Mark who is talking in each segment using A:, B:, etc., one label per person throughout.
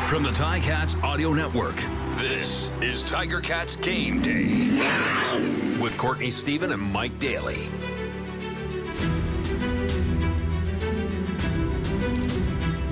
A: From the Ticats Audio Network, this is Tiger Cats Game Day with Courtney Stephen and Mike Daly.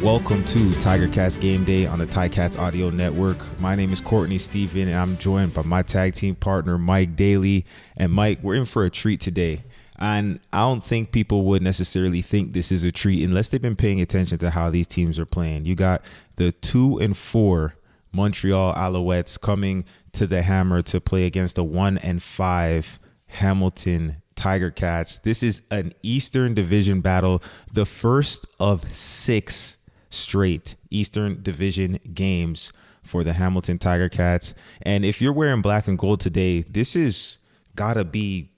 B: Welcome to Tiger Cats Game Day on the Ticats Audio Network. My name is Courtney Stephen, and I'm joined by my tag team partner, Mike Daly. And Mike, we're in for a treat today. And I don't think people would necessarily think this is a treat unless they've been paying attention to how these teams are playing. You got the 2-4 Montreal Alouettes coming to the Hammer to play against the 1-5 Hamilton Tiger Cats. This is an Eastern Division battle, the first of 6 straight Eastern Division games for the Hamilton Tiger Cats. And if you're wearing black and gold today, this is gotta be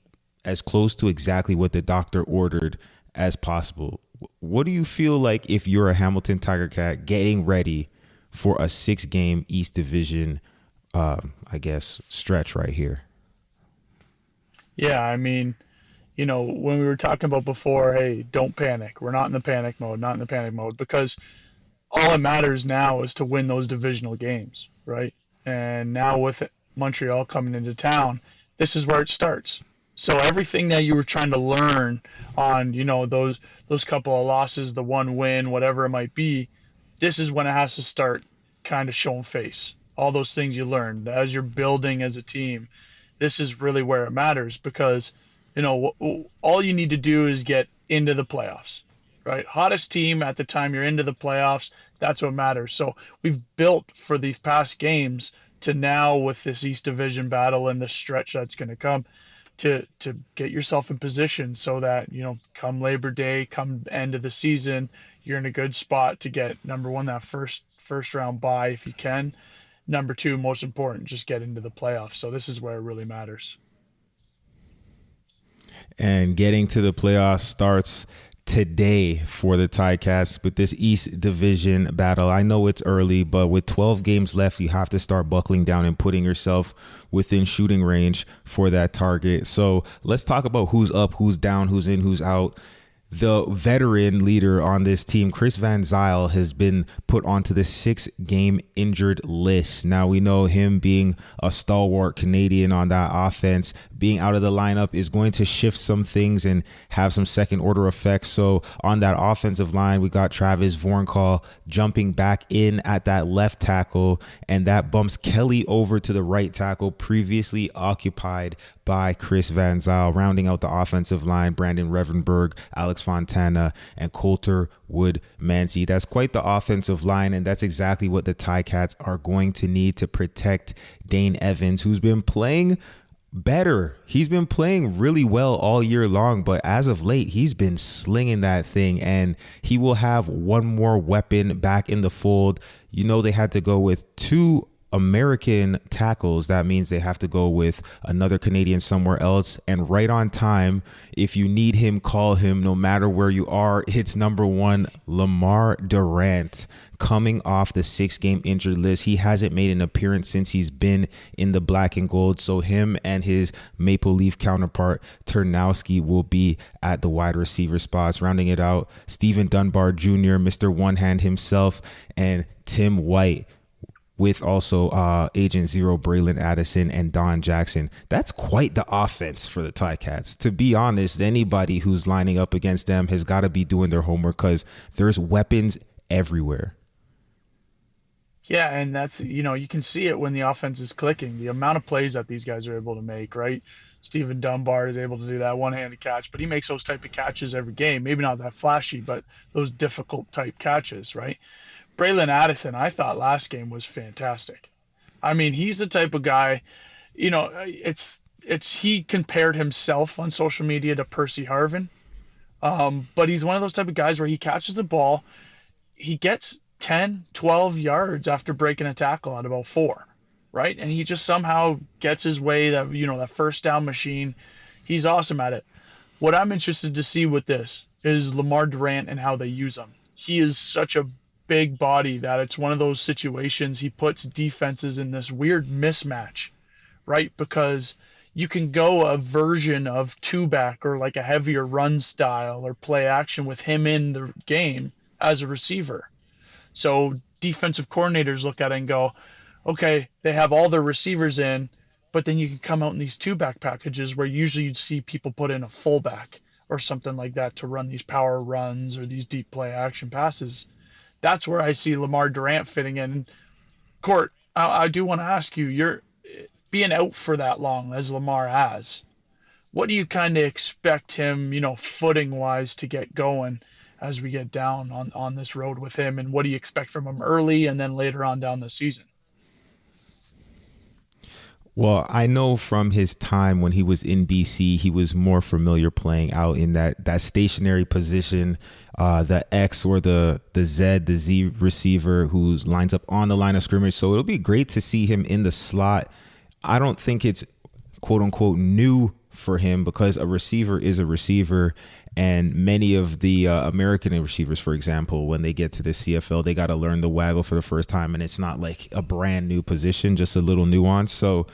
B: as close to exactly what the doctor ordered as possible. What do you feel like if you're a Hamilton Tiger Cat getting ready for a 6-game East Division, stretch right here?
C: Yeah, I mean, you know, when we were talking about before, hey, don't panic. We're not in the panic mode, because all that matters now is to win those divisional games, right? And now with Montreal coming into town, this is where it starts. So everything that you were trying to learn on, you know, those couple of losses, the one win, whatever it might be, this is when it has to start kind of showing face. All those things you learned as you're building as a team, this is really where it matters, because, you know, all you need to do is get into the playoffs, right? Hottest team at the time you're into the playoffs, that's what matters. So we've built for these past games to now with this East Division battle and the stretch that's going to come, to get yourself in position so that, you know, come Labor Day, come end of the season, you're in a good spot to get, number one, that first round bye if you can. Number two, most important, just get into the playoffs. So this is where it really matters.
B: And getting to the playoffs starts today for the Ticats with this East Division battle. I know it's early, but with 12 games left, you have to start buckling down and putting yourself within shooting range for that target. So let's talk about who's up, who's down, who's in, who's out. The veteran leader on this team, Chris Van Zyl, has been put onto the 6-game injured list. Now, we know him being a stalwart Canadian on that offense, being out of the lineup is going to shift some things and have some second order effects. So on that offensive line, we got Travis Vornkall jumping back in at that left tackle, and that bumps Kelly over to the right tackle, previously occupied by Chris Van Zyl. Rounding out the offensive line, Brandon Revenberg, Alex Fontana, and Coulter Wood-Mancy. That's quite the offensive line, and that's exactly what the Ticats are going to need to protect Dane Evans, who's been playing better. He's been playing really well all year long, but as of late, he's been slinging that thing, and he will have one more weapon back in the fold. You know, they had to go with 2 American tackles. That means they have to go with another Canadian somewhere else, and right on time. If you need him, call him no matter where you are. It's number 1, Lamar Durant, coming off the 6-game injured list. He hasn't made an appearance since he's been in the black and gold, so him and his Maple Leaf counterpart Ternowski will be at the wide receiver spots. Rounding it out, Stephen Dunbar Jr., Mr. One Hand himself, and Tim White, with also Agent Zero, Braylon Addison, and Don Jackson. That's quite the offense for the Ticats. To be honest, anybody who's lining up against them has got to be doing their homework, because there's weapons everywhere.
C: Yeah, and that's, you know, you can see it when the offense is clicking, the amount of plays that these guys are able to make, right? Stephen Dunbar is able to do that one-handed catch, but he makes those type of catches every game. Maybe not that flashy, but those difficult type catches, right? Braylon Addison, I thought last game was fantastic. I mean, he's the type of guy, you know, it's he compared himself on social media to Percy Harvin, but he's one of those type of guys where he catches the ball, he gets 10, 12 yards after breaking a tackle at about 4, right? And he just somehow gets his way, that, you know, that first down machine. He's awesome at it. What I'm interested to see with this is Lamar Durant and how they use him. He is such a big body that it's one of those situations he puts defenses in this weird mismatch, right? Because you can go a version of two-back or like a heavier run style or play action with him in the game as a receiver. So defensive coordinators look at it and go, okay, they have all their receivers in, but then you can come out in these two-back packages where usually you'd see people put in a fullback or something like that to run these power runs or these deep play action passes. That's where I see Lamar Durant fitting in. Court, I do want to ask you, you're being out for that long as Lamar has. What do you kind of expect him, footing wise to get going as we get down on this road with him? And what do you expect from him early and then later on down the season?
B: Well, I know from his time when he was in BC, he was more familiar playing out in that stationary position, the X or the Z receiver who lines up on the line of scrimmage. So it'll be great to see him in the slot. I don't think it's quote unquote new for him because a receiver is a receiver. And many of the American receivers, for example, when they get to the CFL, they got to learn the waggle for the first time. And it's not like a brand new position, just a little nuance. So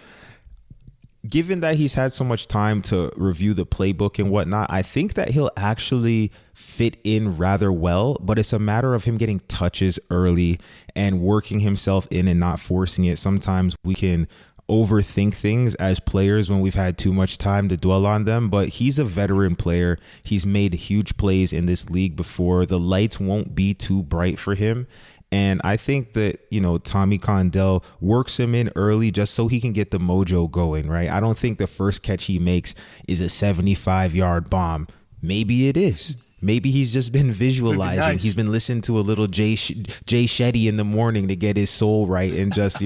B: given that he's had so much time to review the playbook and whatnot, I think that he'll actually fit in rather well. But it's a matter of him getting touches early and working himself in and not forcing it. Sometimes we can overthink things as players when we've had too much time to dwell on them, but he's a veteran player. He's made huge plays in this league before. The lights won't be too bright for him. And I think that, Tommy Condell works him in early just so he can get the mojo going, right? I don't think the first catch he makes is a 75-yard bomb. Maybe it is. Maybe he's just been visualizing. Nice. He's been listening to a little Jay Shetty in the morning to get his soul right and just,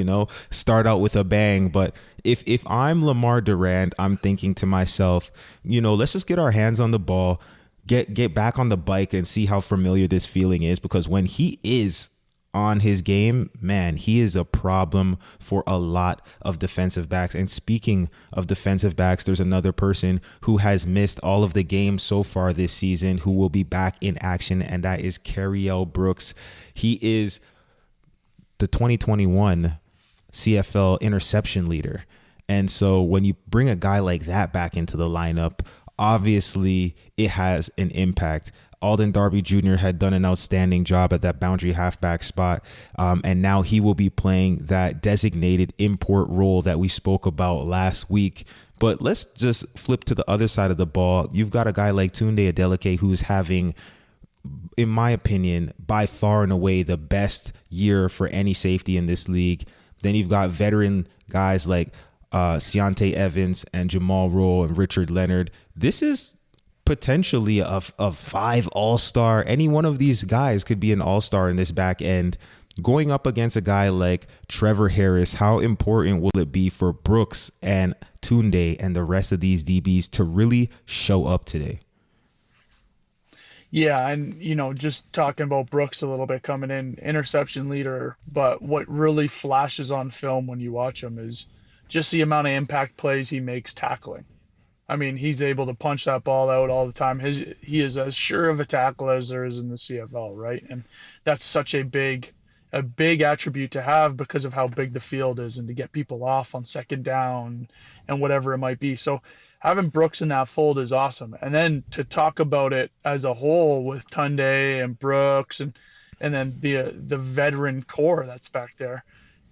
B: start out with a bang. But if I'm Lamar Durant, I'm thinking to myself, let's just get our hands on the ball, get back on the bike and see how familiar this feeling is. Because when he is on his game, man, he is a problem for a lot of defensive backs. And speaking of defensive backs, there's another person who has missed all of the games so far this season who will be back in action, and that is Cariel Brooks. He is the 2021 CFL interception leader. And so when you bring a guy like that back into the lineup, obviously it has an impact. Alden Darby Jr. had done an outstanding job at that boundary halfback spot, and now he will be playing that designated import role that we spoke about last week. But let's just flip to the other side of the ball. You've got a guy like Tunde Adeleke who's having, in my opinion, by far and away the best year for any safety in this league. Then you've got veteran guys like Ciante Evans and Jamal Rowe and Richard Leonard. This is potentially a 5 all-star. Any one of these guys could be an all-star in this back end. Going up against a guy like Trevor Harris, how important will it be for Brooks and Tunde and the rest of these DBs to really show up today?
C: Yeah, and just talking about Brooks a little bit coming in, interception leader, but what really flashes on film when you watch him is just the amount of impact plays he makes tackling. I mean, he's able to punch that ball out all the time. He is as sure of a tackle as there is in the CFL, right? And that's such a big attribute to have because of how big the field is and to get people off on second down and whatever it might be. So having Brooks in that fold is awesome. And then to talk about it as a whole with Tunde and Brooks and then the veteran core that's back there,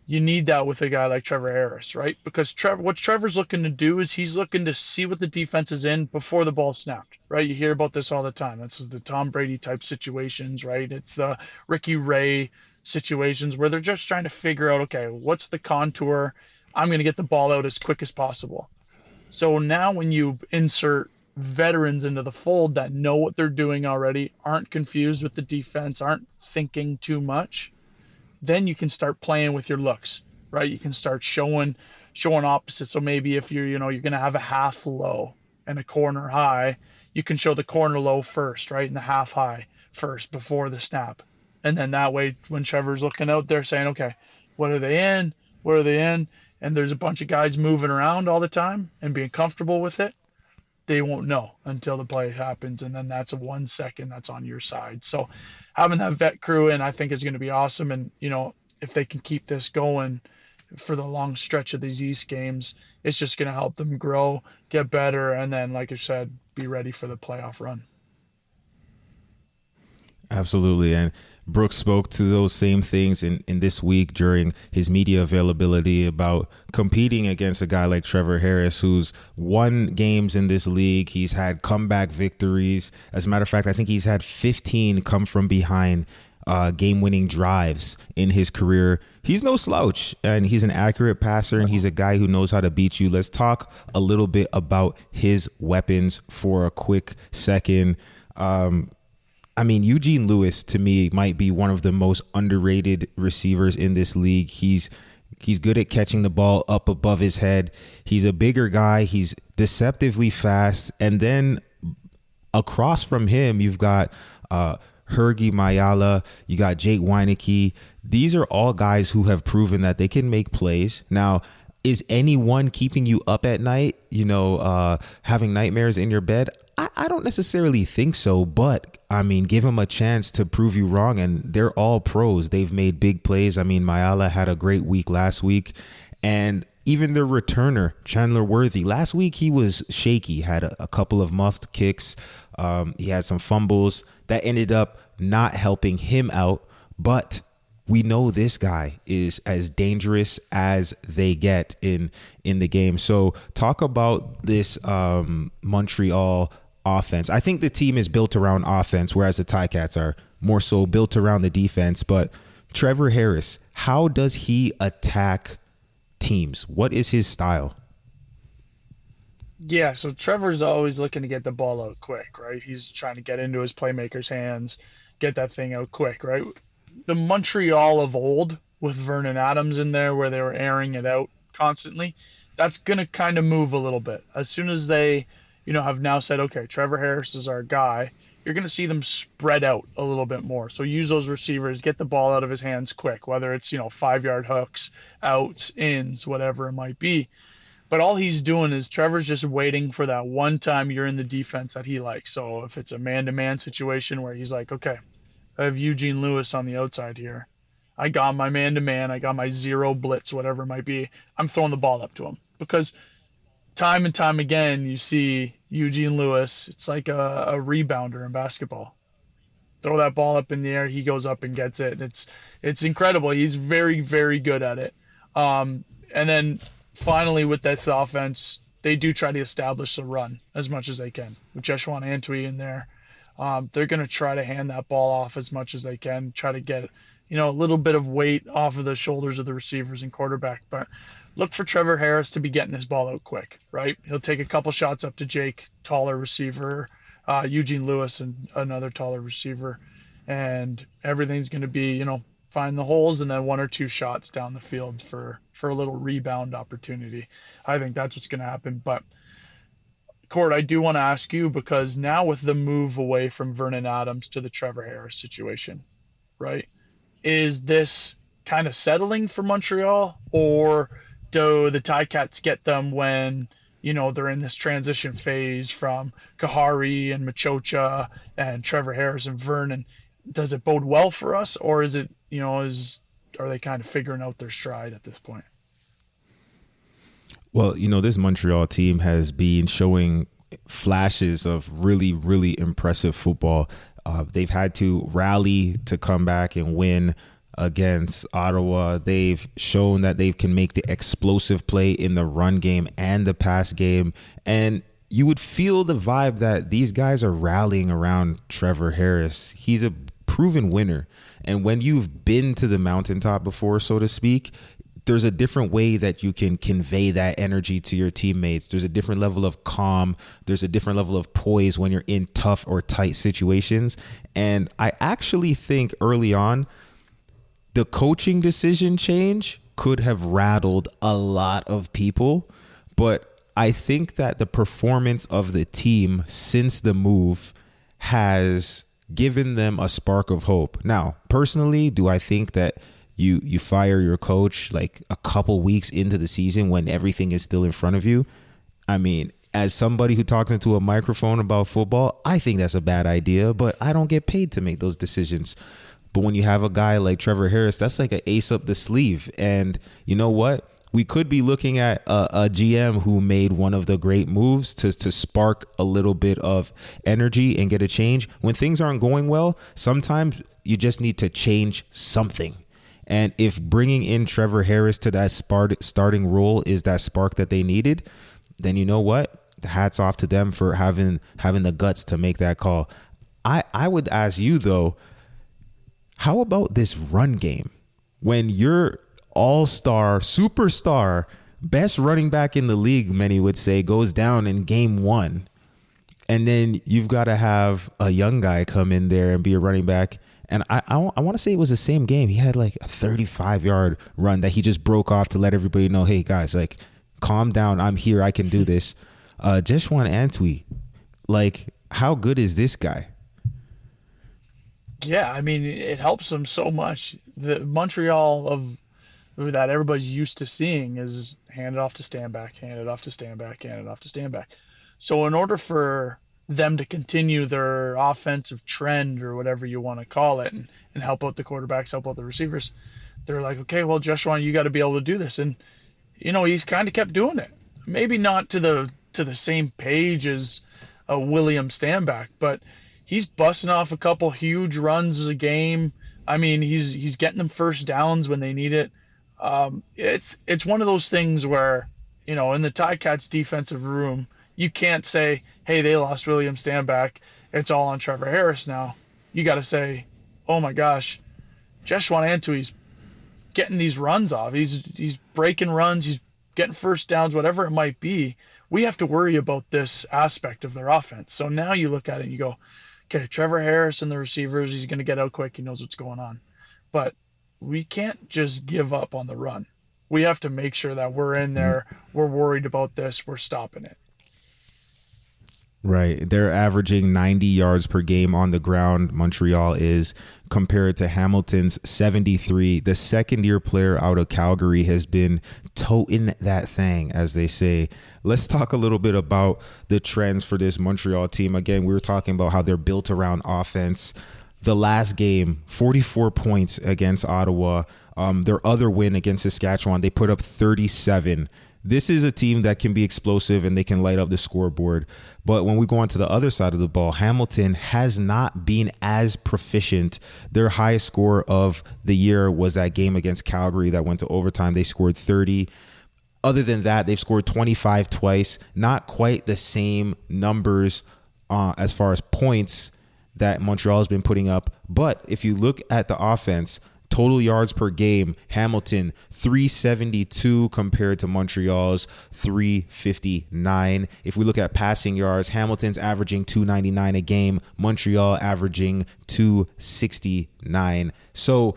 C: you need that with a guy like Trevor Harris, right? Because what Trevor's looking to do is he's looking to see what the defense is in before the ball snapped, right? You hear about this all the time. That's the Tom Brady type situations, right? It's the Ricky Ray situations where they're just trying to figure out, okay, what's the contour? I'm going to get the ball out as quick as possible. So now when you insert veterans into the fold that know what they're doing already, aren't confused with the defense, aren't thinking too much, then you can start playing with your looks, right? You can start showing opposites. So maybe if you're going to have a half low and a corner high, you can show the corner low first, right? And the half high first before the snap. And then that way, when Trevor's looking out there saying, okay, what are they in? Where are they in? And there's a bunch of guys moving around all the time and being comfortable with it, they won't know until the play happens. And then that's a 1 second that's on your side. So having that vet crew in, I think is going to be awesome. And, if they can keep this going for the long stretch of these East games, it's just going to help them grow, get better. And then, like I said, be ready for the playoff run.
B: Absolutely. And Brooks spoke to those same things in this week during his media availability about competing against a guy like Trevor Harris, who's won games in this league. He's had comeback victories. As a matter of fact, I think he's had 15 come from behind game-winning drives in his career. He's no slouch, and he's an accurate passer, and he's a guy who knows how to beat you. Let's talk a little bit about his weapons for a quick second. I mean, Eugene Lewis, to me, might be one of the most underrated receivers in this league. He's good at catching the ball up above his head. He's a bigger guy. He's deceptively fast. And then across from him, you've got Hergy Mayala. You got Jake Weineke. These are all guys who have proven that they can make plays. Now, is anyone keeping you up at night, having nightmares in your bed? I don't necessarily think so, but I mean, give them a chance to prove you wrong, and they're all pros. They've made big plays. I mean, Mayala had a great week last week, and even their returner, Chandler Worthy, last week he was shaky, had a couple of muffed kicks. He had some fumbles that ended up not helping him out, but we know this guy is as dangerous as they get in the game. So talk about this Montreal offense. I think the team is built around offense, whereas the Ticats are more so built around the defense. But Trevor Harris, how does he attack teams? What is his style?
C: Yeah, so Trevor's always looking to get the ball out quick, right? He's trying to get into his playmaker's hands, get that thing out quick, right? The Montreal of old with Vernon Adams in there where they were airing it out constantly, that's going to kind of move a little bit. As soon as they have now said, okay, Trevor Harris is our guy, you're going to see them spread out a little bit more. So use those receivers, get the ball out of his hands quick, whether it's, 5-yard hooks, outs, ins, whatever it might be. But all he's doing is Trevor's just waiting for that one time you're in the defense that he likes. So if it's a man-to-man situation where he's like, okay, I have Eugene Lewis on the outside here. I got my man-to-man. I got my zero blitz, whatever it might be. I'm throwing the ball up to him because time and time again, you see Eugene Lewis. It's like a rebounder in basketball. Throw that ball up in the air, he goes up and gets it. It's incredible. He's very, very good at it. And then finally with this offense, they do try to establish the run as much as they can. With Jeshaun Antwi in there, they're going to try to hand that ball off as much as they can, try to get a little bit of weight off of the shoulders of the receivers and quarterback. But look for Trevor Harris to be getting his ball out quick, right? He'll take a couple shots up to Jake, taller receiver, Eugene Lewis, and another taller receiver. And everything's going to be, find the holes and then one or two shots down the field for a little rebound opportunity. I think that's what's going to happen. But, Court, I do want to ask you, because now with the move away from Vernon Adams to the Trevor Harris situation, right, is this kind of settling for Montreal, or do the Ticats get them when, they're in this transition phase from Kahari and Machocha and Trevor Harris and Vernon? Does it bode well for us, or is it, are they kind of figuring out their stride at this point?
B: Well, this Montreal team has been showing flashes of really, really impressive football. They've had to rally to come back and win against Ottawa. They've shown that they can make the explosive play in the run game and the pass game. And you would feel the vibe that these guys are rallying around Trevor Harris. He's a proven winner. And when you've been to the mountaintop before, so to speak, there's a different way that you can convey that energy to your teammates. There's a different level of calm. There's a different level of poise when you're in tough or tight situations. And I actually think early on, the coaching decision change could have rattled a lot of people. But I think that the performance of the team since the move has given them a spark of hope. Now, personally, do I think that you fire your coach like a couple weeks into the season when everything is still in front of you? I mean, as somebody who talks into a microphone about football, I think that's a bad idea, but I don't get paid to make those decisions. But when you have a guy like Trevor Harris, that's like an ace up the sleeve. And you know what? we could be looking at a GM who made one of the great moves to spark a little bit of energy and get a change. When things aren't going well, sometimes you just need to change something. And if bringing in Trevor Harris to that starting role is that spark that they needed, then you know what? Hats off to them for having the guts to make that call. I would ask you, though, how about this run game? When your all-star, superstar, best running back in the league, many would say, goes down in game 1, and then you've got to have a young guy come in there and be a running back. And I want to say it was the same game. He had like a 35-yard run that he just broke off to let everybody know, hey, guys, like, calm down. I'm here. I can do this. Joshua Antwi, like, how good is this guy?
C: Yeah, I mean, it helps them so much. The Montreal of that everybody's used to seeing is hand it off to stand back, hand it off to stand back, hand it off to stand back. So in order for them to continue their offensive trend or whatever you want to call it and help out the quarterbacks, help out the receivers, they're like, okay, well, Joshua, you got to be able to do this. And, you know, he's kind of kept doing it. Maybe not to the same page as a William Stanback, but he's busting off a couple huge runs a game. I mean, he's getting them first downs when they need it. It's one of those things where, you know, in the Ticats defensive room, you can't say, hey, they lost William Stanback, it's all on Trevor Harris now. You got to say, oh my gosh, Joshua Antwi's getting these runs off. He's breaking runs. He's getting first downs, whatever it might be. We have to worry about this aspect of their offense. So now you look at it and you go, okay, Trevor Harris and the receivers, he's going to get out quick. He knows what's going on. But we can't just give up on the run. We have to make sure that we're in there. We're worried about this. We're stopping it.
B: Right. They're averaging 90 yards per game on the ground. Montreal is, compared to Hamilton's 73. The second-year player out of Calgary has been toting that thing, as they say. Let's talk a little bit about the trends for this Montreal team. Again, we were talking about how they're built around offense. The last game, 44 points against Ottawa. Their other win against Saskatchewan, they put up 37. This is a team that can be explosive and they can light up the scoreboard. But when we go on to the other side of the ball, Hamilton has not been as proficient. Their highest score of the year was that game against Calgary that went to overtime. They scored 30. Other than that, they've scored 25 twice. Not quite the same numbers as far as points that Montreal has been putting up. But if you look at the offense, total yards per game, Hamilton 372 compared to Montreal's 359. If we look at passing yards, Hamilton's averaging 299 a game, Montreal averaging 269. So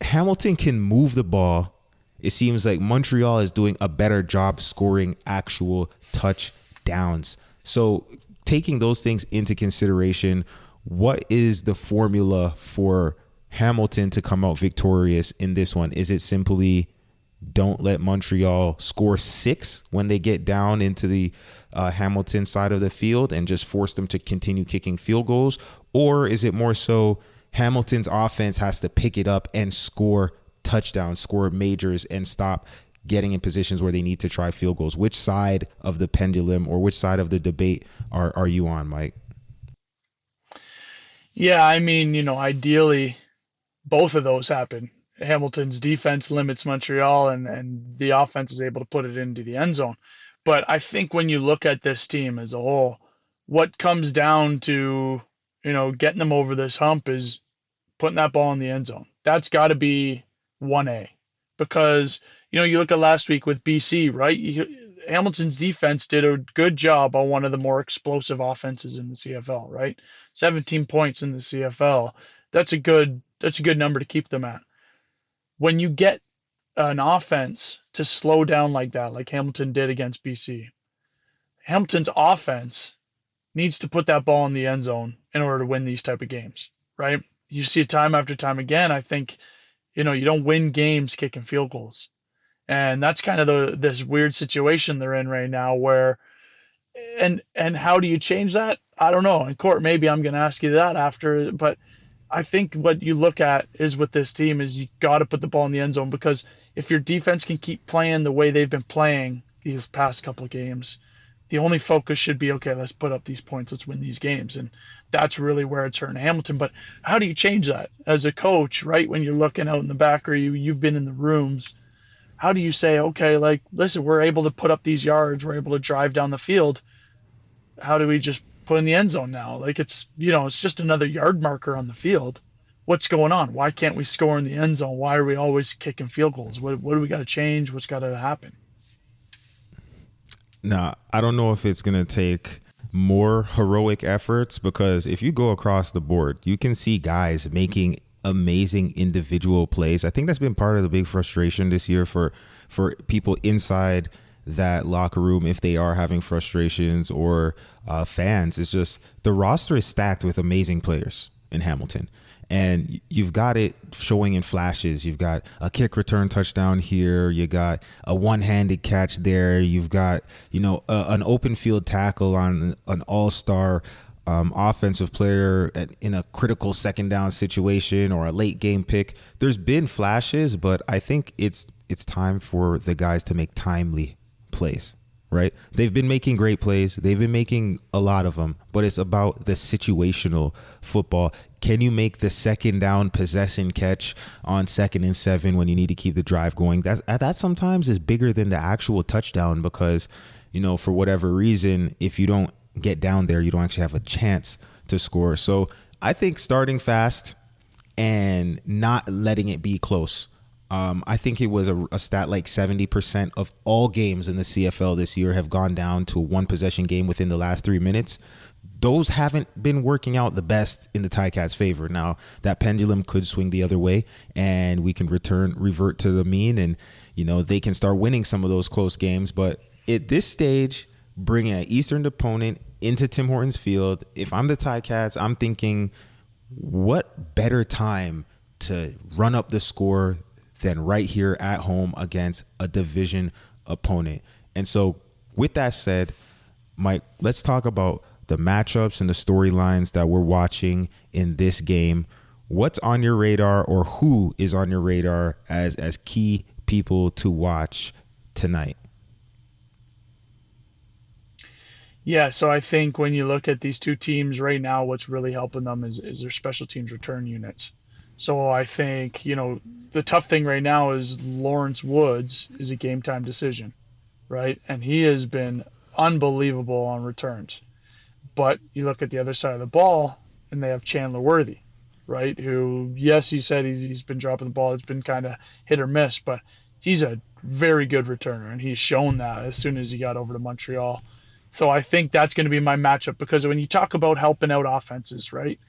B: Hamilton can move the ball. It seems like Montreal is doing a better job scoring actual touchdowns. So taking those things into consideration, what is the formula for Hamilton to come out victorious in this one? Is it simply don't let Montreal score 6 when they get down into the Hamilton side of the field and just force them to continue kicking field goals? Or is it more so Hamilton's offense has to pick it up and score touchdowns, score majors, and stop getting in positions where they need to try field goals? Which side of the pendulum or which side of the debate are you on, Mike?
C: Yeah, I mean, you know, ideally, both of those happen. Hamilton's defense limits Montreal and the offense is able to put it into the end zone. But I think when you look at this team as a whole, what comes down to, you know, getting them over this hump is putting that ball in the end zone. That's got to be 1A. Because, you know, you look at last week with BC, right? Hamilton's defense did a good job on one of the more explosive offenses in the CFL, right? 17 points in the CFL. That's a good number to keep them at. When you get an offense to slow down like that, like Hamilton did against BC, Hamilton's offense needs to put that ball in the end zone in order to win these type of games, right? You see it time after time again. I think, you know, you don't win games kicking field goals. And that's kind of this weird situation they're in right now where, and how do you change that? I don't know. In court, maybe I'm going to ask you that after, but I think what you look at is with this team is you got to put the ball in the end zone, because if your defense can keep playing the way they've been playing these past couple of games, the only focus should be, okay, let's put up these points, let's win these games. And that's really where it's hurting Hamilton. But how do you change that as a coach, right? When you're looking out in the back, or you've been in the rooms, how do you say, okay, like, listen, we're able to put up these yards, we're able to drive down the field. How do we just put in the end zone now? Like, it's, it's just another yard marker on the field. What's going on? Why can't we score in the end zone? Why are we always kicking field goals? What do we got to change? What's got to happen?
B: Now, I don't know if it's going to take more heroic efforts, because if you go across the board, you can see guys making amazing individual plays. I think that's been part of the big frustration this year for people inside that locker room, if they are having frustrations, or fans. It's just the roster is stacked with amazing players in Hamilton. And you've got it showing in flashes. You've got a kick return touchdown here. You got a one-handed catch there. You've got, an open field tackle on an all-star offensive player in a critical second down situation, or a late game pick. There's been flashes, but I think it's time for the guys to make timely plays. Right? They've been making great plays. They've been making a lot of them, but it's about the situational football. Can you make the second down possession catch on 2nd and 7 when you need to keep the drive going? That sometimes is bigger than the actual touchdown, because, for whatever reason, if you don't get down there, you don't actually have a chance to score. So I think starting fast and not letting it be close. I think it was a stat like 70% of all games in the CFL this year have gone down to a one possession game within the last 3 minutes. Those haven't been working out the best in the Ticats' favor. Now, that pendulum could swing the other way, and we can revert to the mean, and they can start winning some of those close games. But at this stage, bringing an Eastern opponent into Tim Hortons Field, if I'm the Ticats, I'm thinking, what better time to run up the score than right here at home against a division opponent? And so with that said, Mike, let's talk about the matchups and the storylines that we're watching in this game. What's on your radar, or who is on your radar as key people to watch tonight?
C: Yeah, so I think when you look at these two teams right now, what's really helping them is their special teams return units. So I think, the tough thing right now is Lawrence Woods is a game time decision, right? And he has been unbelievable on returns. But you look at the other side of the ball, and they have Chandler Worthy, right? Who, yes, you said he's been dropping the ball. It's been kind of hit or miss, but he's a very good returner, and he's shown that as soon as he got over to Montreal. So I think that's going to be my matchup, because when you talk about helping out offenses, right?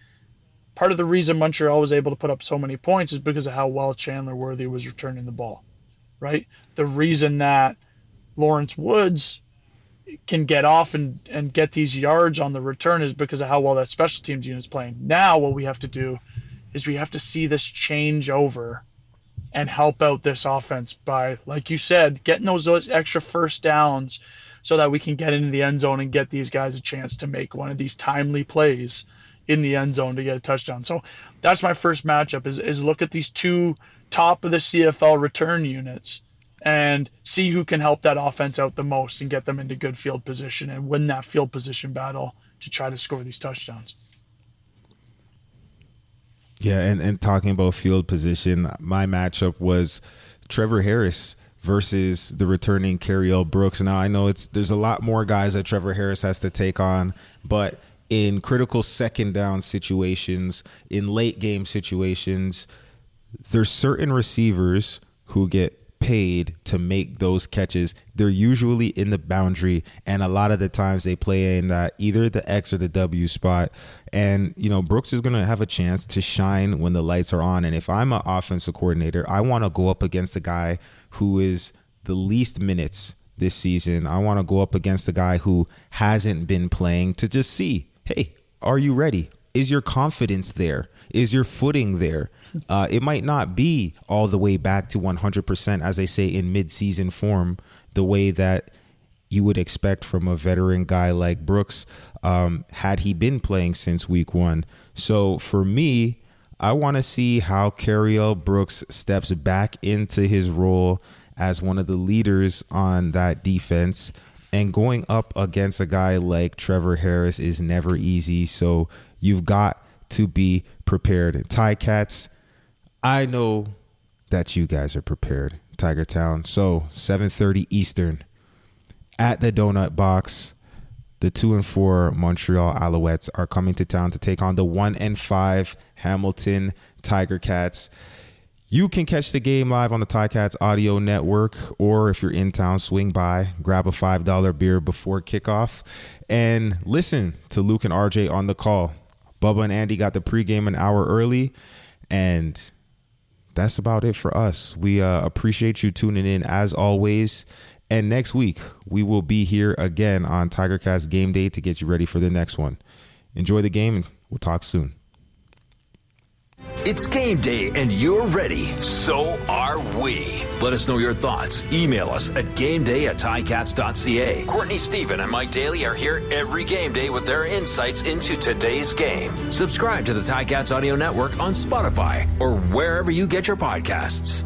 C: Part of the reason Montreal was able to put up so many points is because of how well Chandler Worthy was returning the ball, right? The reason that Lawrence Woods can get off and get these yards on the return is because of how well that special teams unit is playing. Now what we have to do is we have to see this change over and help out this offense by, like you said, getting those extra first downs so that we can get into the end zone and get these guys a chance to make one of these timely plays in the end zone to get a touchdown. So that's my first matchup is look at these two top of the CFL return units and see who can help that offense out the most and get them into good field position and win that field position battle to try to score these touchdowns.
B: Yeah, and talking about field position, my matchup was Trevor Harris versus the returning Cariel Brooks. Now, I know there's a lot more guys that Trevor Harris has to take on, but in critical second down situations, in late game situations, there's certain receivers who get paid to make those catches. They're usually in the boundary, and a lot of the times they play in either the X or the W spot. And, Brooks is going to have a chance to shine when the lights are on. And if I'm an offensive coordinator, I want to go up against a guy who is the least minutes this season. I want to go up against a guy who hasn't been playing to just see, hey, are you ready? Is your confidence there? Is your footing there? It might not be all the way back to 100%, as they say, in mid-season form, the way that you would expect from a veteran guy like Brooks, had he been playing since week one. So for me, I want to see how Cariel Brooks steps back into his role as one of the leaders on that defense. And going up against a guy like Trevor Harris is never easy. So you've got to be prepared. Ticats, I know that you guys are prepared. Tiger Town. So 7:30 Eastern at the Donut Box. The 2-4 Montreal Alouettes are coming to town to take on the 1-5 Hamilton Tiger Cats. You can catch the game live on the Ticats audio network, or if you're in town, swing by, grab a $5 beer before kickoff, and listen to Luke and RJ on the call. Bubba and Andy got the pregame an hour early, and that's about it for us. We appreciate you tuning in as always. And next week, we will be here again on Tiger Cats Game Day to get you ready for the next one. Enjoy the game, and we'll talk soon.
A: It's game day and you're ready. So are we. Let us know your thoughts. Email us at gameday@ticats.ca. Courtney Stephen and Mike Daly are here every game day with their insights into today's game. Subscribe to the Ticats Audio Network on Spotify or wherever you get your podcasts.